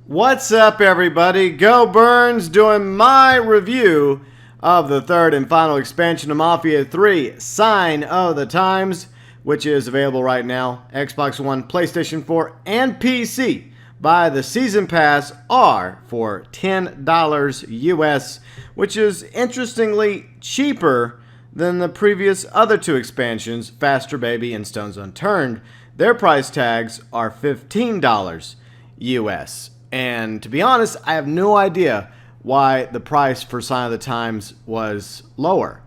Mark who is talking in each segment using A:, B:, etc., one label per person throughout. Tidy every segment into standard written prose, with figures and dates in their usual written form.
A: What's up, everybody? GeauxBurns doing my review of the third and final expansion of Mafia 3, Sign of the Times, which is available right now, Xbox One, PlayStation 4, and PC. Buy the Season Pass R for $10 US, which is interestingly cheaper than the previous other two expansions, Faster Baby and Stones Unturned. Their price tags are $15 US. And to be honest, I have no idea why the price for Sign of the Times was lower.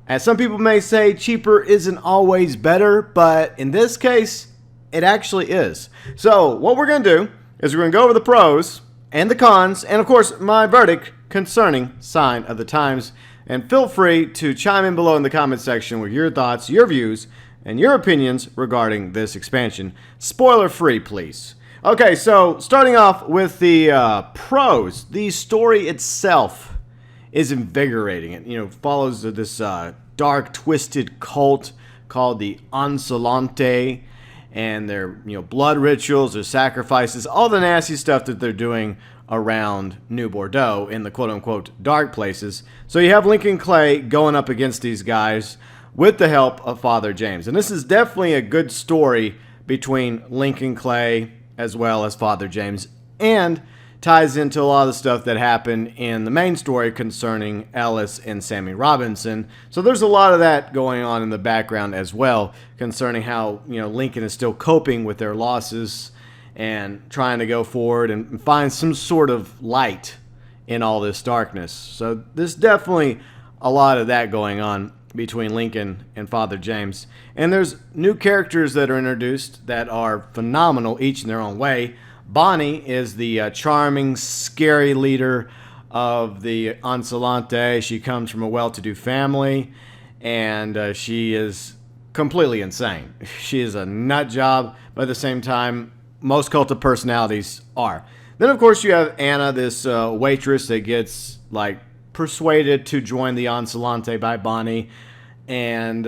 A: As some people may say, cheaper isn't always better, but in this case, it actually is. So what we're going to do is we're going to go over the pros and the cons, and of course, my verdict concerning Sign of the Times. And feel free to chime in below in the comment section with your thoughts, your views, and your opinions regarding this expansion. Spoiler free, please. Okay, so starting off with the pros, the story itself is invigorating. It follows this dark, twisted cult called the Ancelante, and their blood rituals, their sacrifices, all the nasty stuff that they're doing around New Bordeaux in the quote-unquote dark places. So you have Lincoln Clay going up against these guys with the help of Father James, and this is definitely a good story between Lincoln Clay as well as Father James, and ties into a lot of the stuff that happened in the main story concerning Ellis and Sammy Robinson. So there's a lot of that going on in the background as well, concerning how Lincoln is still coping with their losses and trying to go forward and find some sort of light in all this darkness. So there's definitely a lot of that going on between Lincoln and Father James. And there's new characters that are introduced that are phenomenal, each in their own way. Bonnie is the charming, scary leader of the Ancelante. She comes from a well-to-do family, and she is completely insane. She is a nut job, but at the same time, most cult of personalities are. Then, of course, you have Anna, this waitress that gets, persuaded to join the Ancelante by Bonnie. And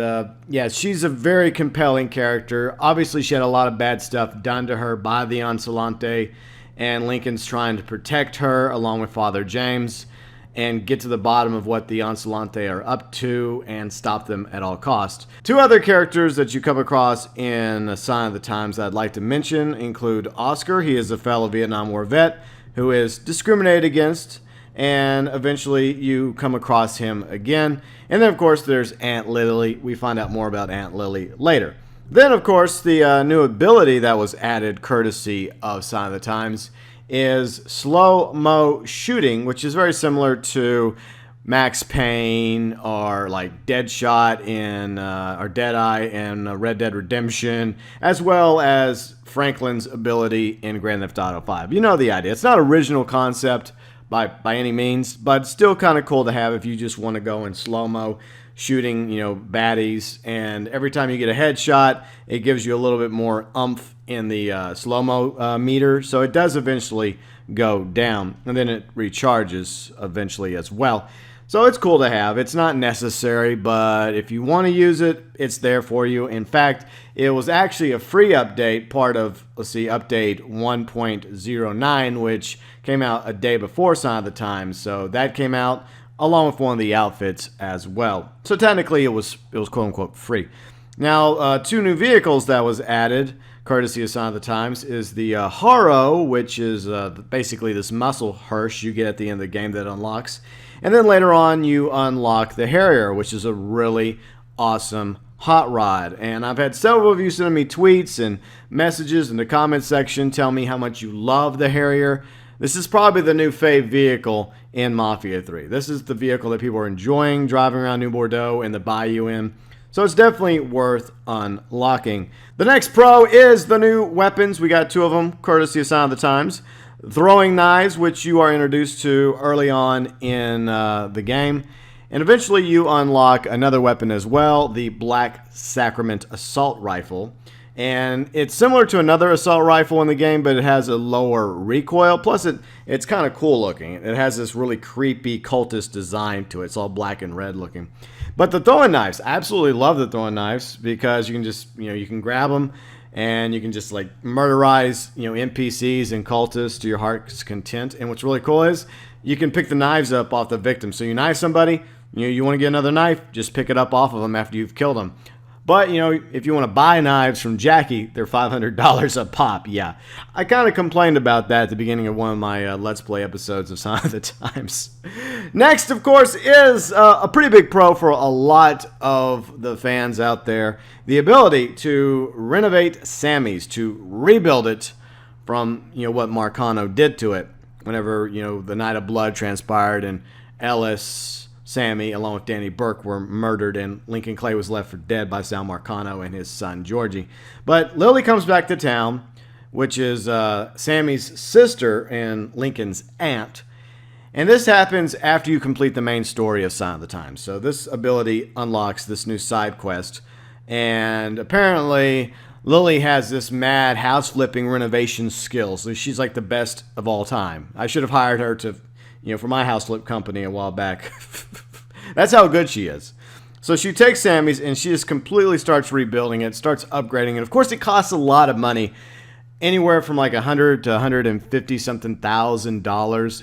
A: yeah, she's a very compelling character. Obviously, she had a lot of bad stuff done to her by the Ancelante, and Lincoln's trying to protect her along with Father James and get to the bottom of what the Ancelante are up to and stop them at all costs. Two other characters that you come across in A Sign of the Times that I'd like to mention include Oscar. He is a fellow Vietnam War vet who is discriminated against, and eventually you come across him again. And then, of course, there's Aunt Lily. We find out more about Aunt Lily later. Then, of course, the new ability that was added courtesy of Sign of the Times is Slo-Mo Shooting, which is very similar to Max Payne or Deadshot in or Deadeye in Red Dead Redemption, as well as Franklin's ability in Grand Theft Auto 5. You know the idea. It's not original concept by any means, but still kind of cool to have if you just want to go in slow-mo shooting, baddies, and every time you get a headshot, it gives you a little bit more oomph in the slow-mo meter, so it does eventually go down, and then it recharges eventually as well. So it's cool to have. It's not necessary, but if you want to use it, it's there for you. In fact, it was actually a free update, part of, update 1.09, which came out a day before Sign of the Times. So that came out along with one of the outfits as well. So technically, it was quote-unquote free. Now, two new vehicles that was added, courtesy of Sign of the Times, is the Haro, which is basically this muscle hearse you get at the end of the game that unlocks. And then later on, you unlock the Harrier, which is a really awesome hot rod. And I've had several of you send me tweets and messages in the comment section telling me how much you love the Harrier. This is probably the new fave vehicle in Mafia 3. This is the vehicle that people are enjoying driving around New Bordeaux and the Bayou in. So it's definitely worth unlocking. The next pro is the new weapons. We got two of them, courtesy of Sign of the Times. Throwing knives, which you are introduced to early on in the game. And eventually you unlock another weapon as well, the Black Sacrament Assault Rifle. And it's similar to another assault rifle in the game, but it has a lower recoil. Plus, it's kind of cool looking. It has this really creepy cultist design to it. It's all black and red looking. But the throwing knives, I absolutely love the throwing knives because you can just, you can grab them and you can just like murderize, NPCs and cultists to your heart's content. And what's really cool is you can pick the knives up off the victim. So you knife somebody, you want to get another knife, just pick it up off of them after you've killed them. But, if you want to buy knives from Jackie, they're $500 a pop. Yeah, I kind of complained about that at the beginning of one of my Let's Play episodes of Sign of the Times. Next, of course, is a pretty big pro for a lot of the fans out there. The ability to renovate Sammy's, to rebuild it from, what Marcano did to it. Whenever, the Night of Blood transpired and Ellis, Sammy, along with Danny Burke, were murdered, and Lincoln Clay was left for dead by Sal Marcano and his son, Georgie. But Lily comes back to town, which is Sammy's sister and Lincoln's aunt. And this happens after you complete the main story of Sign of the Times. So this ability unlocks this new side quest. And apparently, Lily has this mad house-flipping renovation skills. So she's like the best of all time. I should have hired her to... for my house flip company a while back. That's how good she is. So she takes Sammy's and she just completely starts rebuilding it, starts upgrading it. Of course, it costs a lot of money, anywhere from like $100 to $150 something thousand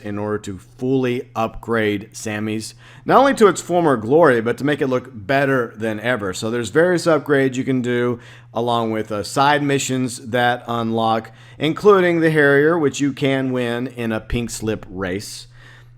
A: in order to fully upgrade Sammy's, not only to its former glory, but to make it look better than ever. So there's various upgrades you can do, along with side missions that unlock, including the Harrier, which you can win in a pink slip race.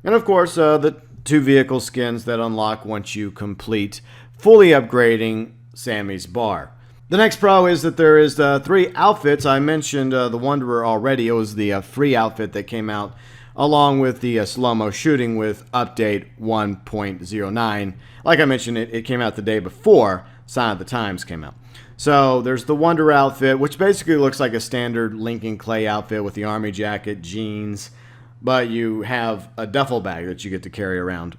A: And of course, the 2 vehicle skins that unlock once you complete fully upgrading Sammy's bar. The next pro is that there is 3 outfits. I mentioned the Wanderer already. It was the free outfit that came out along with the Slo-Mo Shooting with update 1.09. Like I mentioned, it came out the day before Sign of the Times came out. So there's the Wanderer outfit, which basically looks like a standard Lincoln Clay outfit with the army jacket, jeans, but you have a duffel bag that you get to carry around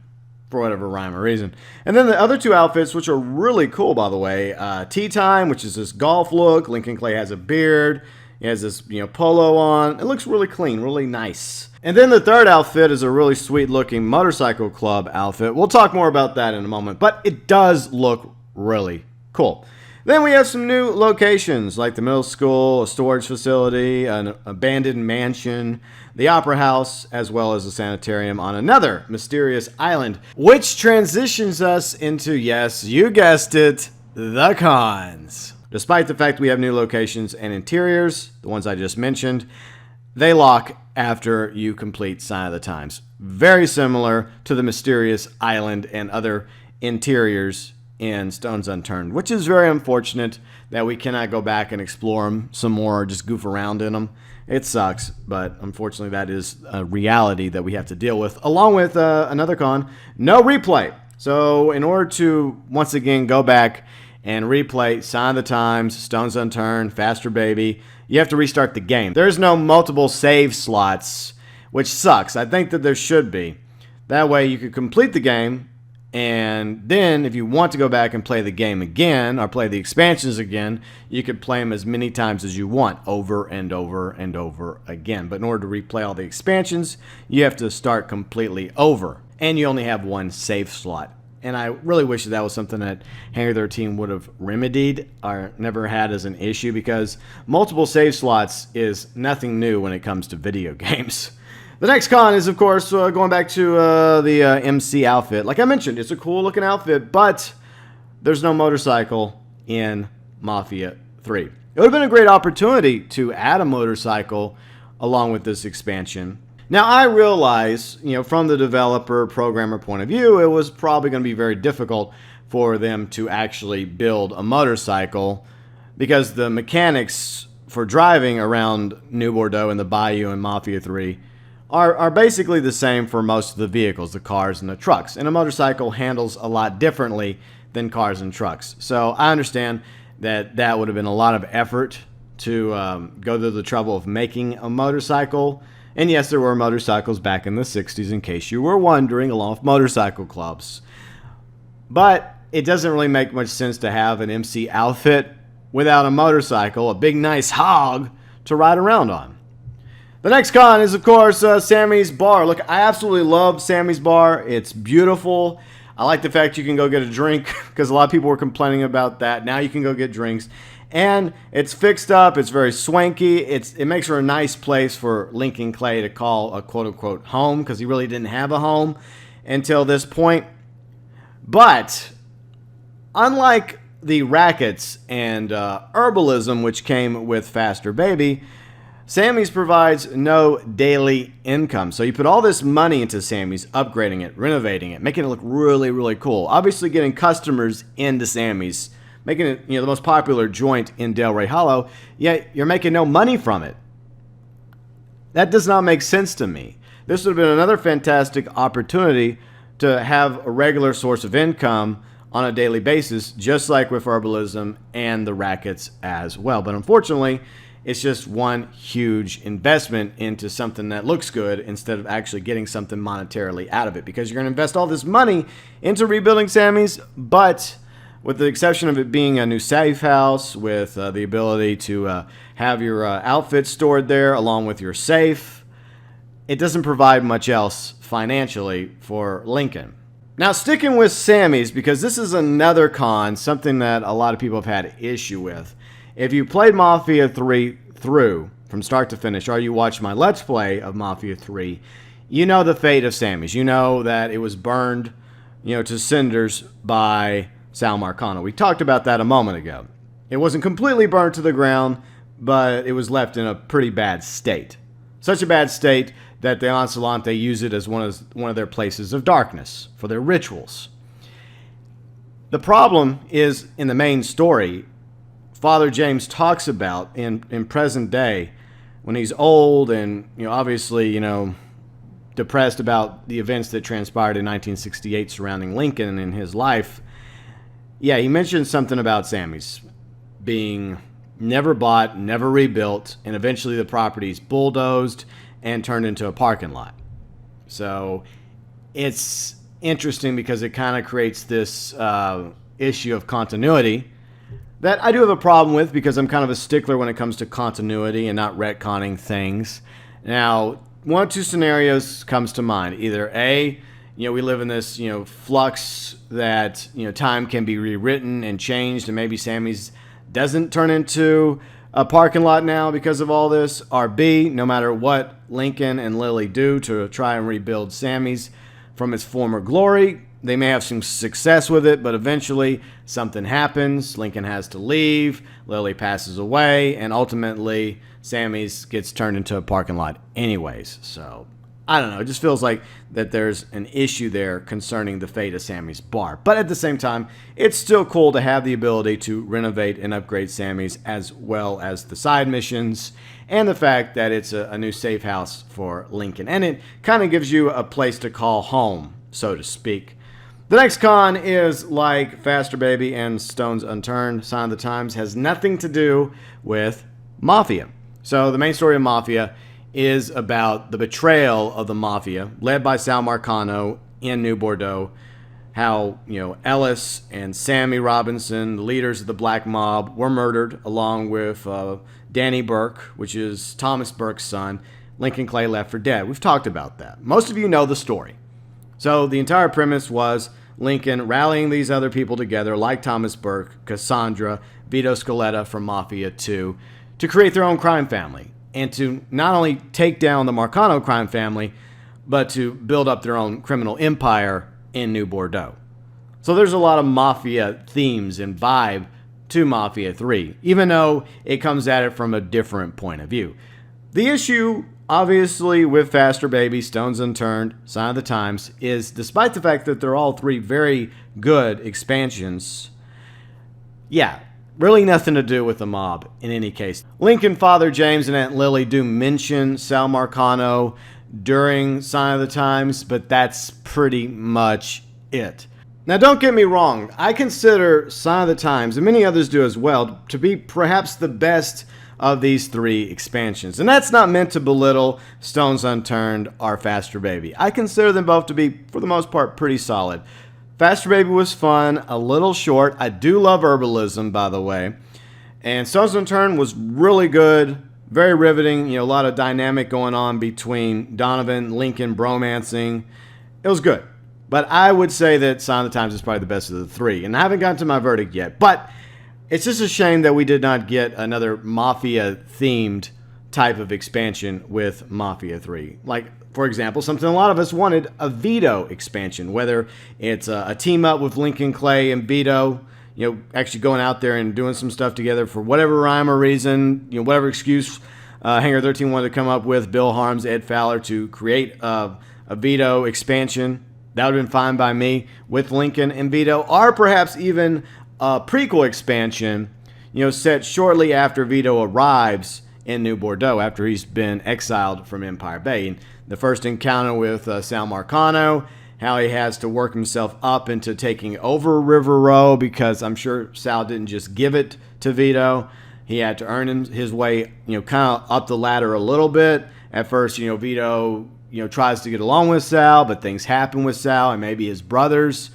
A: for whatever rhyme or reason. And then the other 2 outfits, which are really cool, by the way. Tea Time, which is this golf look. Lincoln Clay has a beard. He has this, polo on. It looks really clean, really nice. And then the third outfit is a really sweet-looking motorcycle club outfit. We'll talk more about that in a moment, but it does look really cool. Then we have some new locations, like the middle school, a storage facility, an abandoned mansion, the opera house, as well as a sanitarium on another mysterious island, which transitions us into, yes, you guessed it, the cons. Despite the fact we have new locations and interiors, the ones I just mentioned, they lock after you complete Sign of the Times. Very similar to the mysterious island and other interiors in Stones Unturned, which is very unfortunate that we cannot go back and explore them some more or just goof around in them. It sucks, but unfortunately that is a reality that we have to deal with, along with another con, no replay. So in order to, once again, go back and replay Sign of the Times, Stones Unturned, Faster Baby, you have to restart the game. There's no multiple save slots, which sucks. I think that there should be. That way you could complete the game, and then if you want to go back and play the game again, or play the expansions again, you could play them as many times as you want, over and over and over again. But in order to replay all the expansions, you have to start completely over. And you only have 1 save slot. And I really wish that was something that Hangar 13 would have remedied or never had as an issue, because multiple save slots is nothing new when it comes to video games. The next con is, of course, going back to the MC outfit. Like I mentioned, it's a cool-looking outfit, but there's no motorcycle in Mafia 3. It would have been a great opportunity to add a motorcycle along with this expansion. Now, I realize, from the developer, programmer point of view, it was probably going to be very difficult for them to actually build a motorcycle, because the mechanics for driving around New Bordeaux and the Bayou in Mafia 3 are basically the same for most of the vehicles, the cars and the trucks. And a motorcycle handles a lot differently than cars and trucks. So I understand that that would have been a lot of effort to go through the trouble of making a motorcycle. And yes, there were motorcycles back in the 60s, in case you were wondering, along with motorcycle clubs. But it doesn't really make much sense to have an MC outfit without a motorcycle, a big nice hog to ride around on. The next con is, of course, Sammy's bar. Look, I absolutely love Sammy's bar. It's beautiful. I like the fact you can go get a drink, because a lot of people were complaining about that. Now you can go get drinks. And it's fixed up. It's very swanky. It makes for a nice place for Lincoln Clay to call a quote-unquote home, because he really didn't have a home until this point. But unlike the rackets and herbalism, which came with Faster Baby, Sammy's provides no daily income. So you put all this money into Sammy's, upgrading it, renovating it, making it look really, really cool. Obviously getting customers into Sammy's, making it, the most popular joint in Delray Hollow, yet you're making no money from it. That does not make sense to me. This would have been another fantastic opportunity to have a regular source of income on a daily basis, just like with herbalism and the rackets as well. But unfortunately, it's just one huge investment into something that looks good instead of actually getting something monetarily out of it, because you're going to invest all this money into rebuilding Sammy's, but with the exception of it being a new safe house with the ability to have your outfit stored there along with your safe, it doesn't provide much else financially for Lincoln. Now, sticking with Sammy's, because this is another con, something that a lot of people have had issue with. If you played Mafia 3 through from start to finish, or you watched my Let's Play of Mafia 3, you know the fate of Sammy's. You know that it was burned, to cinders by Sal Marcano. We talked about that a moment ago. It wasn't completely burnt to the ground, but it was left in a pretty bad state. Such a bad state that the Onslaught use it as one of their places of darkness for their rituals. The problem is in the main story, Father James talks about in present day, when he's old and obviously depressed about the events that transpired in 1968 surrounding Lincoln and his life. Yeah, he mentioned something about Sammy's being never bought, never rebuilt, and eventually the property's bulldozed and turned into a parking lot. So it's interesting because it kind of creates this issue of continuity that I do have a problem with, because I'm kind of a stickler when it comes to continuity and not retconning things. Now, one of two scenarios comes to mind. Either A, we live in this, flux that, time can be rewritten and changed, and maybe Sammy's doesn't turn into a parking lot now because of all this. Or B, no matter what Lincoln and Lily do to try and rebuild Sammy's from its former glory, they may have some success with it, but eventually something happens. Lincoln has to leave, Lily passes away, and ultimately Sammy's gets turned into a parking lot anyways. So I don't know. It just feels like that there's an issue there concerning the fate of Sammy's bar. But at the same time, it's still cool to have the ability to renovate and upgrade Sammy's, as well as the side missions and the fact that it's a new safe house for Lincoln. And it kind of gives you a place to call home, so to speak. The next con is, like Faster Baby and Stones Unturned, Sign of the Times, has nothing to do with Mafia. So the main story of Mafia is about the betrayal of the Mafia, led by Sal Marcano in New Bordeaux. How, Ellis and Sammy Robinson, the leaders of the Black Mob, were murdered, along with Danny Burke, which is Thomas Burke's son. Lincoln Clay left for dead. We've talked about that. Most of you know the story. So the entire premise was Lincoln rallying these other people together, like Thomas Burke, Cassandra, Vito Scaletta from Mafia 2, to create their own crime family, and to not only take down the Marcano crime family, but to build up their own criminal empire in New Bordeaux. So there's a lot of Mafia themes and vibe to Mafia 3, even though it comes at it from a different point of view. The issue, obviously, with Faster Baby, Stones Unturned, Sign of the Times, is despite the fact that they're all three very good expansions, really nothing to do with the mob in any case. Lincoln, Father James, and Aunt Lily do mention Sal Marcano during Sign of the Times, but that's pretty much it. Now, don't get me wrong. I consider Sign of the Times, and many others do as well, to be perhaps the best of these three expansions. And that's not meant to belittle Stones Unturned or Faster Baby. I consider them both to be, for the most part, pretty solid. Faster Baby was fun, a little short. I do love herbalism, by the way. And Stones Unturned was really good, very riveting. A lot of dynamic going on between Donovan, Lincoln, bromancing. It was good. But I would say that Sign of the Times is probably the best of the three. And I haven't gotten to my verdict yet. But It's just a shame that we did not get another Mafia-themed type of expansion with Mafia 3. Like, for example, something a lot of us wanted, a Vito expansion, whether it's a team-up with Lincoln Clay and Vito, actually going out there and doing some stuff together for whatever rhyme or reason, whatever excuse Hangar 13 wanted to come up with, Bill Harms, Ed Fowler, to create a Vito expansion. That would have been fine by me with Lincoln and Vito, or perhaps even a prequel expansion, set shortly after Vito arrives in New Bordeaux, after he's been exiled from Empire Bay. And the first encounter with Sal Marcano, how he has to work himself up into taking over River Row, because I'm sure Sal didn't just give it to Vito. He had to earn his way, kind of up the ladder a little bit. At first, Vito, tries to get along with Sal, but things happen with Sal and maybe his brothers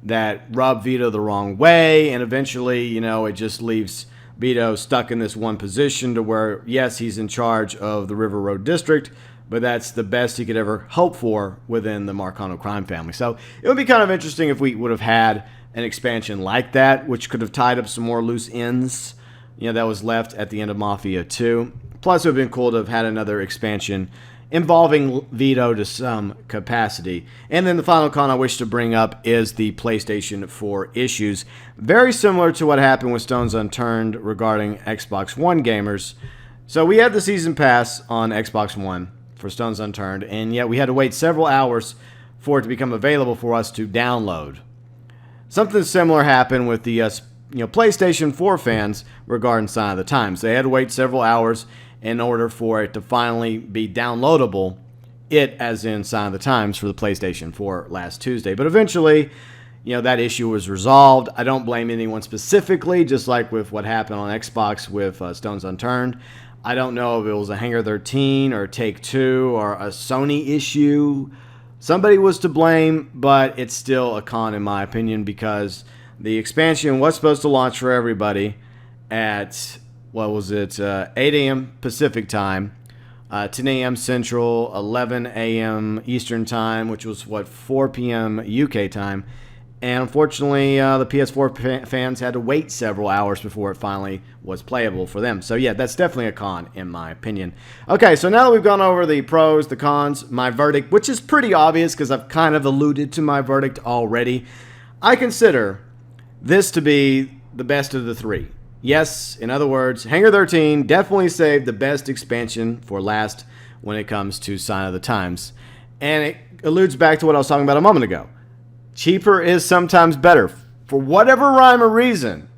A: that rub Vito the wrong way. And eventually, it just leaves Vito stuck in this one position to where, yes, he's in charge of the River Road District, but that's the best he could ever hope for within the Marcano crime family. So it would be kind of interesting if we would have had an expansion like that, which could have tied up some more loose ends, that was left at the end of Mafia 2. Plus, it would have been cool to have had another expansion involving Vito to some capacity. And then the final con I wish to bring up is the PlayStation 4 issues. Very similar to what happened with Stones Unturned regarding Xbox One gamers. So we had the Season Pass on Xbox One for Stones Unturned, and yet we had to wait several hours for it to become available for us to download. Something similar happened with the PlayStation 4 fans regarding Sign of the Times. They had to wait several hours in order for it to finally be downloadable, as in Sign of the Times for the PlayStation 4 last Tuesday. But eventually, that issue was resolved. I don't blame anyone specifically, just like with what happened on Xbox with Stones Unturned. I don't know if it was a Hangar 13 or Take-Two or a Sony issue. Somebody was to blame, but it's still a con in my opinion, because the expansion was supposed to launch for everybody at, 8 a.m. Pacific time, 10 a.m. Central, 11 a.m. Eastern time, which was, 4 p.m. UK time. And unfortunately, the PS4 fans had to wait several hours before it finally was playable for them. So yeah, that's definitely a con in my opinion. Okay, so now that we've gone over the pros, the cons, my verdict, which is pretty obvious because I've kind of alluded to my verdict already, I consider this to be the best of the three. Yes, in other words, Hangar 13 definitely saved the best expansion for last when it comes to Sign of the Times. And it alludes back to what I was talking about a moment ago. Cheaper is sometimes better. For whatever rhyme or reason,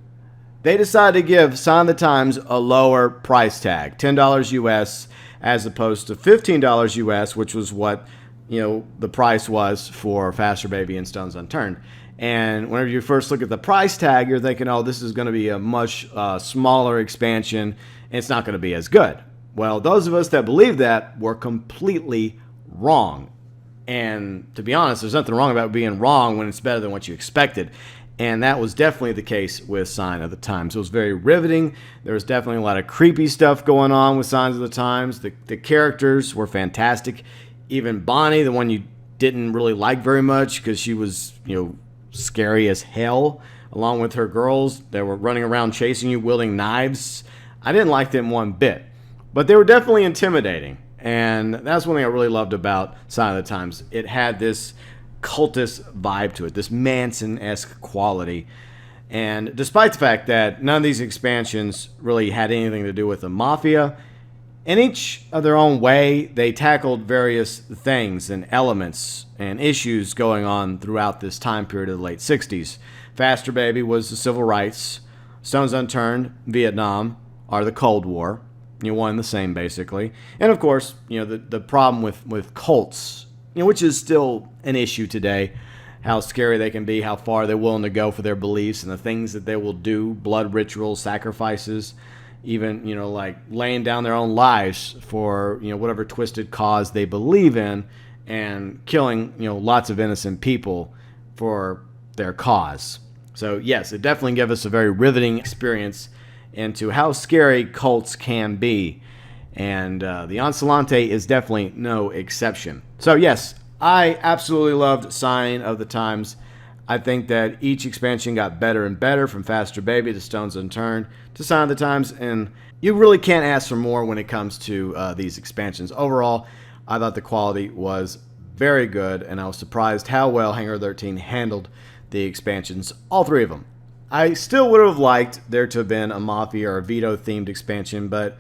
A: they decided to give Sign of the Times a lower price tag, $10 US, as opposed to $15 US, which was what the price was for Faster Baby and Stones Unturned. And whenever you first look at the price tag, you're thinking, oh, this is going to be a much smaller expansion, and it's not going to be as good. Well, those of us that believe that were completely wrong. And to be honest, there's nothing wrong about being wrong when it's better than what you expected. And that was definitely the case with Sign of the Times. It was very riveting. There was definitely a lot of creepy stuff going on with Signs of the Times. The characters were fantastic. Even Bonnie, the one you didn't really like very much because she was, scary as hell, along with her girls that were running around chasing you, wielding knives. I didn't like them one bit. But they were definitely intimidating. And that's one thing I really loved about Sign of the Times. It had this cultist vibe to it, this Manson-esque quality. And despite the fact that none of these expansions really had anything to do with the Mafia, in each of their own way, they tackled various things and elements and issues going on throughout this time period of the late 60s. Faster Baby was the civil rights. Stones Unturned, Vietnam, or the Cold War. One and the same, basically. And, of course, the problem with cults, which is still an issue today, how scary they can be, how far they're willing to go for their beliefs, and the things that they will do, blood rituals, sacrifices, even, like laying down their own lives for, whatever twisted cause they believe in, and killing, lots of innocent people for their cause. So, yes, it definitely gave us a very riveting experience into how scary cults can be. And the Encelante is definitely no exception. So, yes, I absolutely loved Sign of the Times. I think that each expansion got better and better, from Faster Baby to Stones Unturned to Sign of the Times, and you really can't ask for more when it comes to these expansions. Overall, I thought the quality was very good, and I was surprised how well Hangar 13 handled the expansions, all three of them. I still would have liked there to have been a Mafia or a Vito-themed expansion, but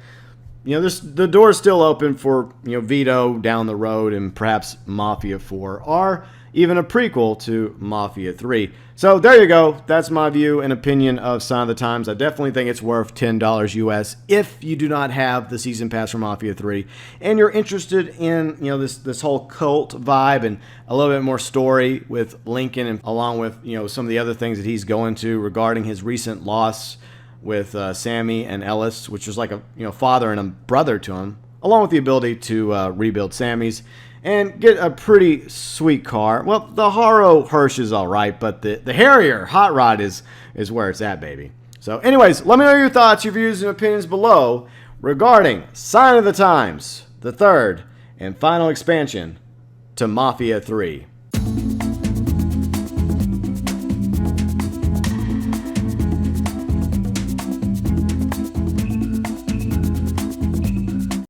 A: the door is still open for Vito down the road, and perhaps Mafia 4, or even a prequel to Mafia 3. So there you go. That's my view and opinion of Sign of the Times. I definitely think it's worth $10 US if you do not have the season pass for Mafia 3 and you're interested in this whole cult vibe and a little bit more story with Lincoln, and along with some of the other things that he's going to regarding his recent loss with Sammy and Ellis, which was like a father and a brother to him, along with the ability to rebuild Sammy's and get a pretty sweet car. Well, the Haro Hirsch is all right, but the Harrier Hot Rod is where it's at, baby. So anyways, let me know your thoughts, your views, and opinions below regarding Sign of the Times, the third and final expansion to Mafia 3.